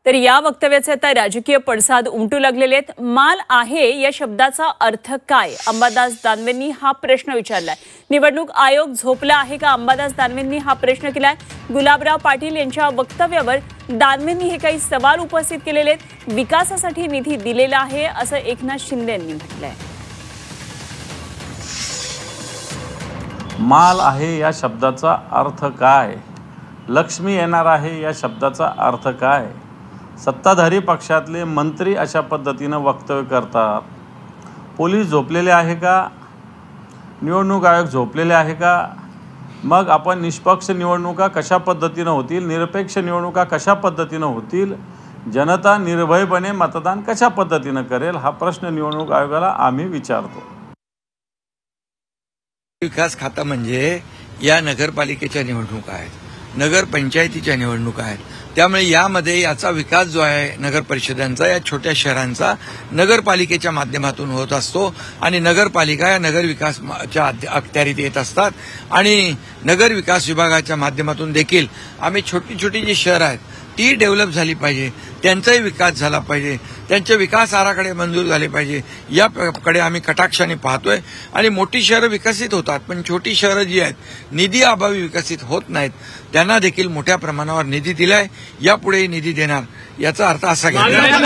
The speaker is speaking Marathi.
तर या वक्तव्याचे आता राजकीय पडसाद उमटू लागलेले आहेत। माल आहे या शब्दाचा अर्थ काय? अंबादास दानवेंनी हा प्रश्न विचारलाय। निवडणूक आयोग झोपला आहे का? अंबादास दानवेंनी हा प्रश्न केलाय। गुलाबराव पाटील यांच्या वक्तव्यावर दानवेंनी हे काही सवाल उपस्थित केलेले आहेत। विकासासाठी निधी दिलेला आहे असं एकनाथ शिंदे यांनी म्हटलंय। माल आहे या शब्दाचा अर्थ काय? लक्ष्मी येणार आहे या शब्दाचा अर्थ काय? सत्ताधारी पक्षातले मंत्री अशा पद्धतीनं वक्तव्य करतात। पोलीस झोपलेले आहे का? निवडणूक आयोग झोपलेले आहे का? मग आपण निष्पक्ष निवडणुका कशा पद्धतीनं होतील, निरपेक्ष निवडणुका कशा पद्धतीनं होतील, जनता निर्भयपणे मतदान कशा पद्धतीनं करेल हा प्रश्न निवडणूक आयोगाला आम्ही विचारतो। विकास खाता म्हणजे या नगरपालिकेच्या निवडणुका आहेत, नगरपंचायतीच्या निवडणुका आहेत। त्यामुळे यामध्ये याचा विकास जो आहे नगर परिषदांचा या छोट्या शहरांचा नगरपालिकेच्या माध्यमातून होत असतो आणि नगरपालिका या नगर विकासाच्या अखत्यारीत येत असतात आणि नगर विकास विभागाच्या माध्यमातून देखील आम्ही छोटी छोटी जी शहर आहेत ती डेव्हलप झाली पाहिजे, त्यांचाही विकास झाला पाहिजे, त्यांचे विकास आराखडे मंजूर झाले पाहिजे याकडे आम्ही कटाक्षाने पाहतोय। आणि मोठी शहरं विकसित होतात पण छोटी शहरं जी आहेत निधी अभावी विकसित होत नाहीत, त्यांना देखील मोठ्या प्रमाणावर निधी दिलाय, यापुढेही निधी देणार याचा अर्थ असा घ्या।